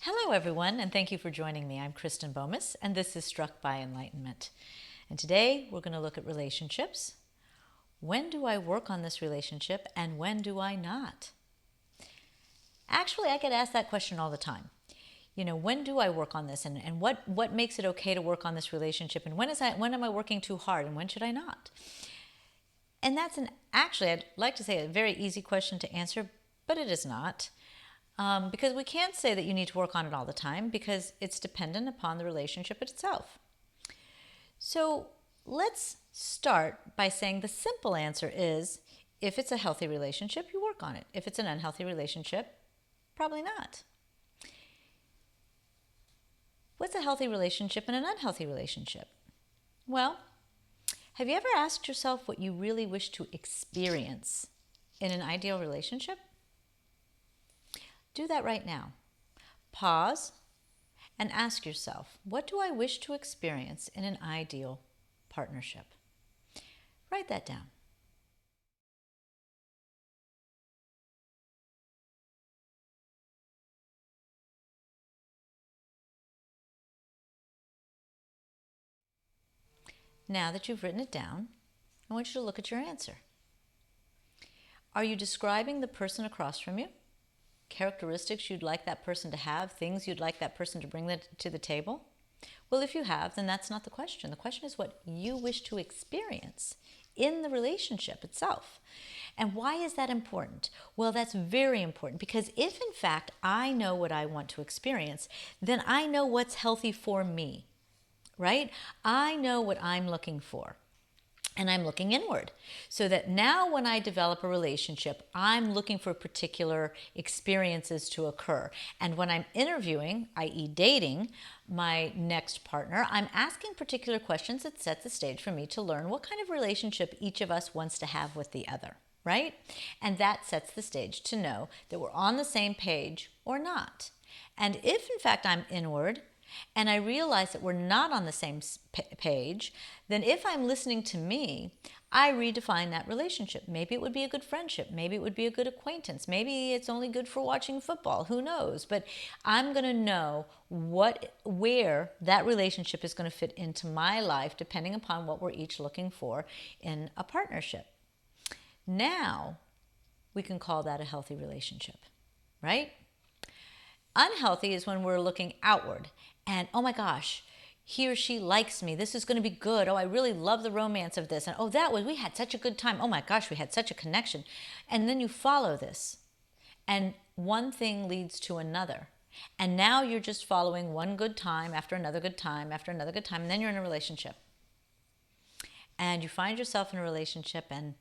Hello, everyone, and thank you for joining me. I'm Kristen Bomas, and this is Struck by Enlightenment. And today we're going to look at relationships. When do I work on this relationship, and when do I not? Actually, I get asked that question all the time. When do I work on this, and what makes it okay to work on this relationship, and when am I working too hard, and when should I not? And that's actually, I'd like to say, a very easy question to answer, but it is not. Because we can't say that you need to work on it all the time because it's dependent upon the relationship itself. So let's start by saying the simple answer is, if it's a healthy relationship, you work on it. If it's an unhealthy relationship, probably not. What's a healthy relationship and an unhealthy relationship? Well, have you ever asked yourself what you really wish to experience in an ideal relationship? Do that right now. Pause and ask yourself, what do I wish to experience in an ideal partnership? Write that down. Now that you've written it down, I want you to look at your answer. Are you describing the person across from you? Characteristics you'd like that person to have, things you'd like that person to bring to the table? Well, if you have, then that's not the question. The question is what you wish to experience in the relationship itself. And why is that important? Well, that's very important because if in fact I know what I want to experience, then I know what's healthy for me, right? I know what I'm looking for. And I'm looking inward so that now when I develop a relationship, I'm looking for particular experiences to occur. And when I'm interviewing, i.e. dating, my next partner, I'm asking particular questions that set the stage for me to learn what kind of relationship each of us wants to have with the other, right? And that sets the stage to know that we're on the same page or not. And if in fact I'm inward, and I realize that we're not on the same page, then if I'm listening to me, I redefine that relationship. Maybe it would be a good friendship. Maybe it would be a good acquaintance. Maybe it's only good for watching football. Who knows? But I'm going to know where that relationship is going to fit into my life, depending upon what we're each looking for in a partnership. Now, we can call that a healthy relationship, right? Unhealthy is when we're looking outward and, oh my gosh, he or she likes me. This is going to be good. Oh, I really love the romance of this. And oh, we had such a good time. Oh my gosh, we had such a connection. And then you follow this. And one thing leads to another. And now you're just following one good time after another good time after another good time. And then you're in a relationship. And you find yourself in a relationship and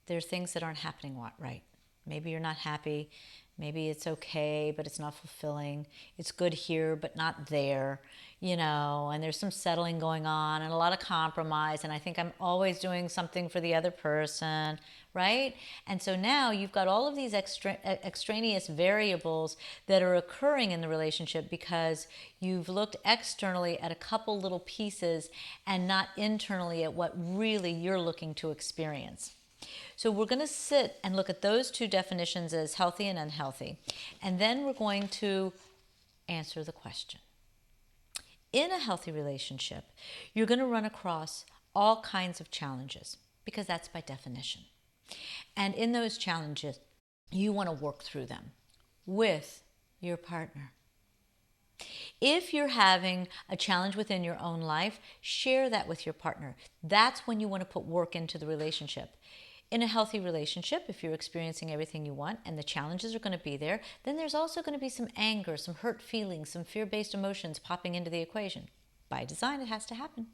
there are things that aren't happening right. Maybe you're not happy. Maybe it's okay, but it's not fulfilling. It's good here, but not there, and there's some settling going on and a lot of compromise. And I think I'm always doing something for the other person, right? And so now you've got all of these extraneous variables that are occurring in the relationship because you've looked externally at a couple little pieces and not internally at what really you're looking to experience. So we're going to sit and look at those two definitions as healthy and unhealthy. And then we're going to answer the question. In a healthy relationship, you're going to run across all kinds of challenges because that's by definition. And in those challenges, you want to work through them with your partner. If you're having a challenge within your own life, share that with your partner. That's when you want to put work into the relationship. In a healthy relationship, if you're experiencing everything you want and the challenges are going to be there, then there's also going to be some anger, some hurt feelings, some fear-based emotions popping into the equation. By design, it has to happen.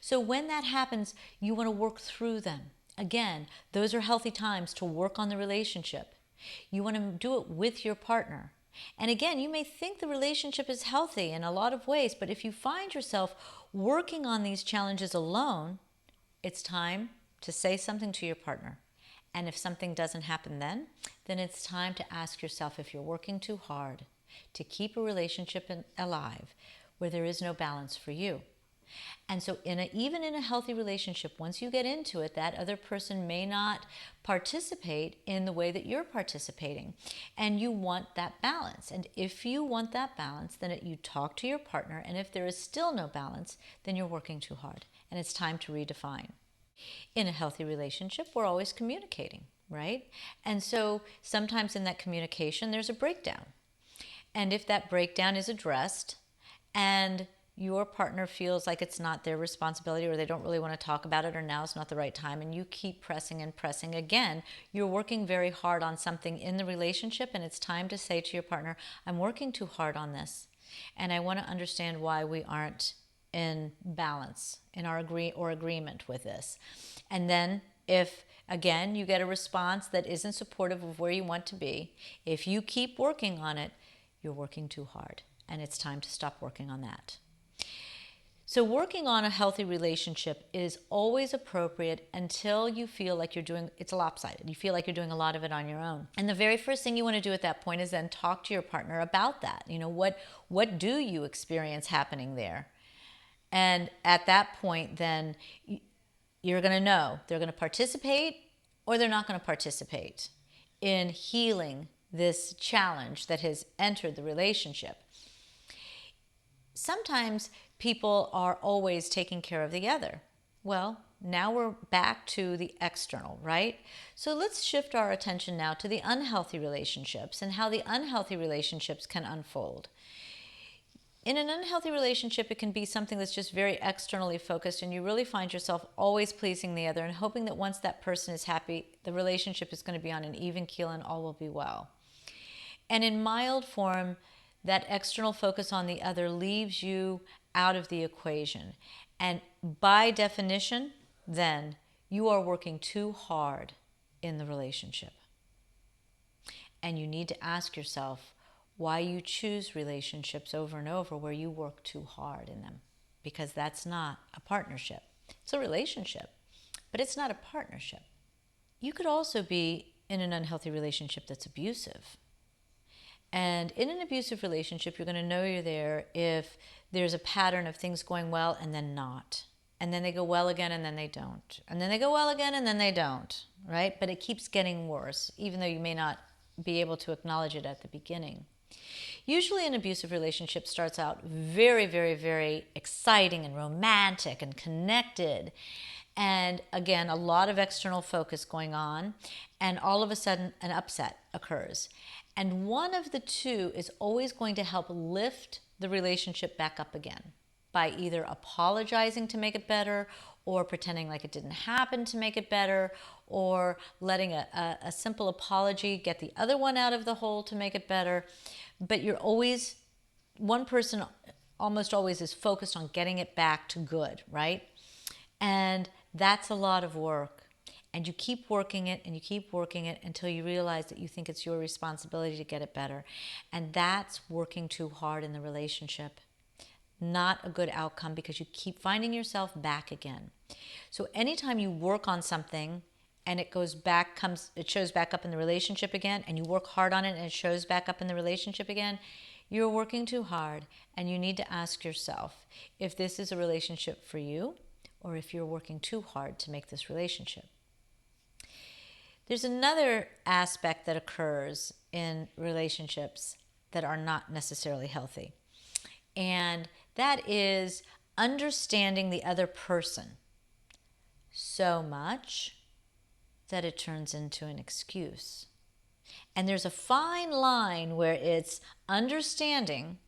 So when that happens, you want to work through them. Again, those are healthy times to work on the relationship. You want to do it with your partner. And again, you may think the relationship is healthy in a lot of ways, but if you find yourself working on these challenges alone, it's time to say something to your partner. And if something doesn't happen then it's time to ask yourself if you're working too hard to keep a relationship alive where there is no balance for you. And so even in a healthy relationship, once you get into it, that other person may not participate in the way that you're participating. And you want that balance. And if you want that balance, then you talk to your partner. And if there is still no balance, then you're working too hard. And it's time to redefine. In a healthy relationship, we're always communicating, right? And so sometimes in that communication, there's a breakdown. And if that breakdown is addressed and your partner feels like it's not their responsibility, or they don't really want to talk about it, or now is not the right time, and you keep pressing and pressing, again, you're working very hard on something in the relationship, and it's time to say to your partner, I'm working too hard on this, and I want to understand why we aren't in balance in our agreement with this. And then if again you get a response that isn't supportive of where you want to be, if you keep working on it, you're working too hard, and it's time to stop working on that. So working on a healthy relationship is always appropriate until you feel like it's lopsided. You feel like you're doing a lot of it on your own. And the very first thing you want to do at that point is then talk to your partner about that. What do you experience happening there? And at that point, then you're going to know they're going to participate or they're not going to participate in healing this challenge that has entered the relationship. Sometimes people are always taking care of the other. Well, now we're back to the external, right? So let's shift our attention now to the unhealthy relationships and how the unhealthy relationships can unfold. In an unhealthy relationship, it can be something that's just very externally focused, and you really find yourself always pleasing the other and hoping that once that person is happy, the relationship is going to be on an even keel and all will be well. And in mild form, that external focus on the other leaves you out of the equation. And by definition, then, you are working too hard in the relationship. And you need to ask yourself why you choose relationships over and over where you work too hard in them. Because that's not a partnership. It's a relationship, but it's not a partnership. You could also be in an unhealthy relationship that's abusive. And in an abusive relationship, you're going to know you're there if there's a pattern of things going well and then not. And then they go well again and then they don't. And then they go well again and then they don't, right? But it keeps getting worse, even though you may not be able to acknowledge it at the beginning. Usually an abusive relationship starts out very, very, very exciting and romantic and connected. And again, a lot of external focus going on. And all of a sudden, an upset occurs. And one of the two is always going to help lift the relationship back up again by either apologizing to make it better, or pretending like it didn't happen to make it better, or letting a simple apology get the other one out of the hole to make it better. But one person almost always is focused on getting it back to good, right? And that's a lot of work. And you keep working it and you keep working it until you realize that you think it's your responsibility to get it better. And that's working too hard in the relationship. Not a good outcome, because you keep finding yourself back again. So anytime you work on something and it shows back up in the relationship again, and you work hard on it and it shows back up in the relationship again, you're working too hard, and you need to ask yourself if this is a relationship for you or if you're working too hard to make this relationship. There's another aspect that occurs in relationships that are not necessarily healthy, and that is understanding the other person so much that it turns into an excuse. And there's a fine line where it's understanding,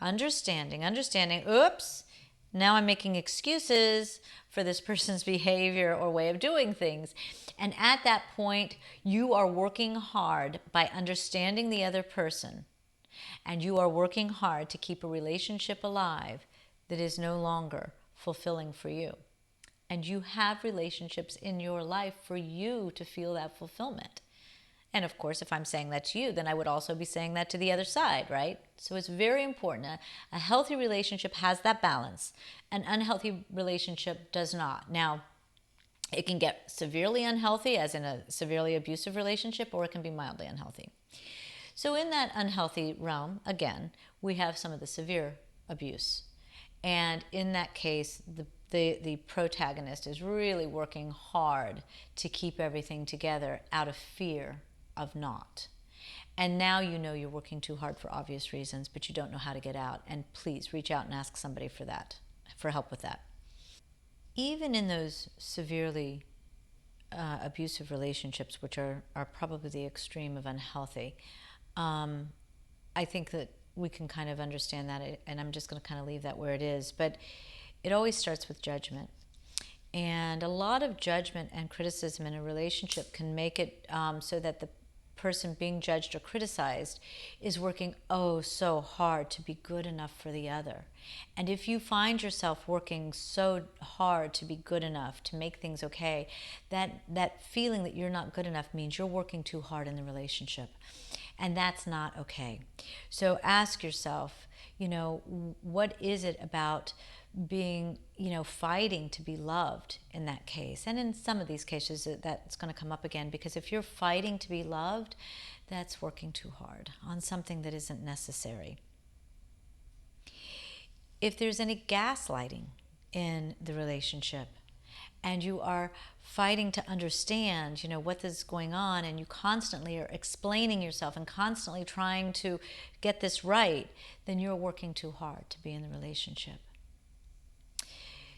oops, now I'm making excuses for this person's behavior or way of doing things. And at that point, you are working hard by understanding the other person. And you are working hard to keep a relationship alive that is no longer fulfilling for you. And you have relationships in your life for you to feel that fulfillment. And of course, if I'm saying that to you, then I would also be saying that to the other side, right? So it's very important. A healthy relationship has that balance. An unhealthy relationship does not. Now, it can get severely unhealthy, as in a severely abusive relationship, or it can be mildly unhealthy. So in that unhealthy realm, again, we have some of the severe abuse. And in that case, the protagonist is really working hard to keep everything together out of fear of not. And now you know you're working too hard for obvious reasons, but you don't know how to get out. And please reach out and ask somebody for that, for help with that. Even in those severely abusive relationships, which are probably the extreme of unhealthy, I think that we can kind of understand that, and I'm just going to kind of leave that where it is. But it always starts with judgment. And a lot of judgment and criticism in a relationship can make it so that the person being judged or criticized is working oh so hard to be good enough for the other. And if you find yourself working so hard to be good enough, to make things okay, that feeling that you're not good enough means you're working too hard in the relationship. And that's not okay. So ask yourself, what is it about being, fighting to be loved in that case? And in some of these cases, that's going to come up again, because if you're fighting to be loved, that's working too hard on something that isn't necessary. If there's any gaslighting in the relationship, and you are fighting to understand, what is going on, and you constantly are explaining yourself and constantly trying to get this right, then you're working too hard to be in the relationship.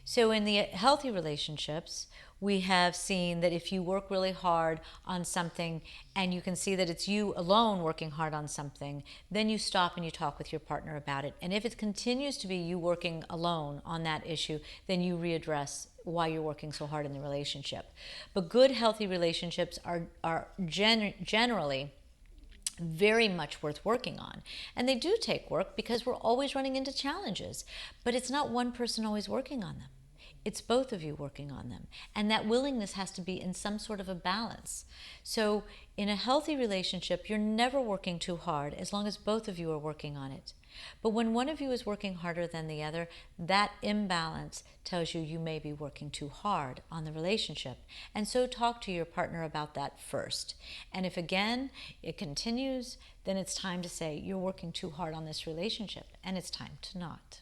So in the healthy relationships, we have seen that if you work really hard on something and you can see that it's you alone working hard on something, then you stop and you talk with your partner about it. And if it continues to be you working alone on that issue, then you readdress why you're working so hard in the relationship. But good, healthy relationships are generally very much worth working on. And they do take work because we're always running into challenges. But it's not one person always working on them. It's both of you working on them. And that willingness has to be in some sort of a balance. So in a healthy relationship, you're never working too hard as long as both of you are working on it. But when one of you is working harder than the other, that imbalance tells you you may be working too hard on the relationship. And so talk to your partner about that first. And if again it continues, then it's time to say you're working too hard on this relationship and it's time to not.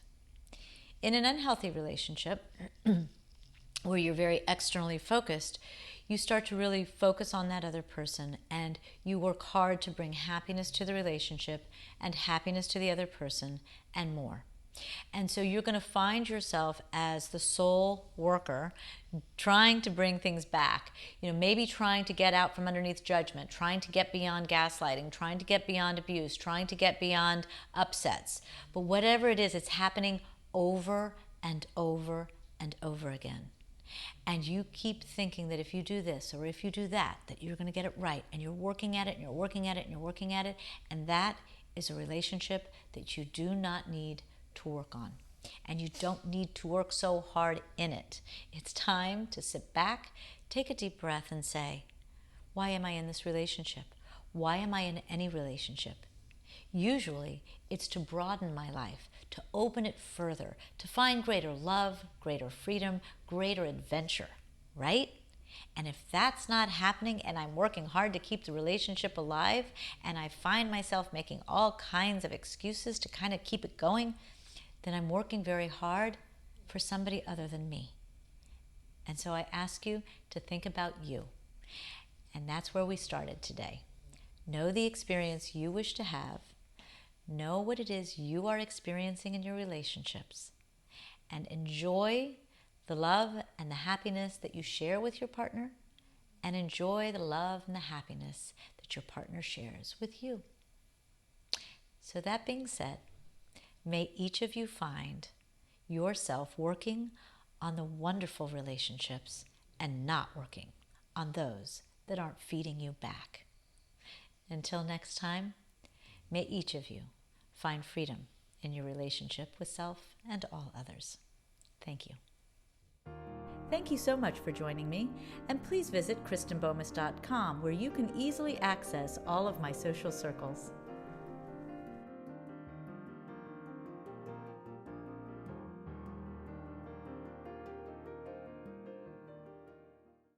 In an unhealthy relationship, where you're very externally focused, you start to really focus on that other person, and you work hard to bring happiness to the relationship and happiness to the other person and more. And so you're going to find yourself as the sole worker trying to bring things back, maybe trying to get out from underneath judgment, trying to get beyond gaslighting, trying to get beyond abuse, trying to get beyond upsets. But whatever it is, it's happening over and over and over again. And you keep thinking that if you do this or if you do that, that you're going to get it right. And you're working at it and you're working at it and you're working at it. And that is a relationship that you do not need to work on. And you don't need to work so hard in it. It's time to sit back, take a deep breath and say, why am I in this relationship? Why am I in any relationship? Usually, it's to broaden my life, to open it further, to find greater love, greater freedom, greater adventure, right? And if that's not happening and I'm working hard to keep the relationship alive and I find myself making all kinds of excuses to kind of keep it going, then I'm working very hard for somebody other than me. And so I ask you to think about you. And that's where we started today. Know the experience you wish to have. Know what it is you are experiencing in your relationships, and enjoy the love and the happiness that you share with your partner, and enjoy the love and the happiness that your partner shares with you. So that being said, may each of you find yourself working on the wonderful relationships and not working on those that aren't feeding you back. Until next time, may each of you find freedom in your relationship with self and all others. Thank you. Thank you so much for joining me, and please visit KristenBomas.com, where you can easily access all of my social circles.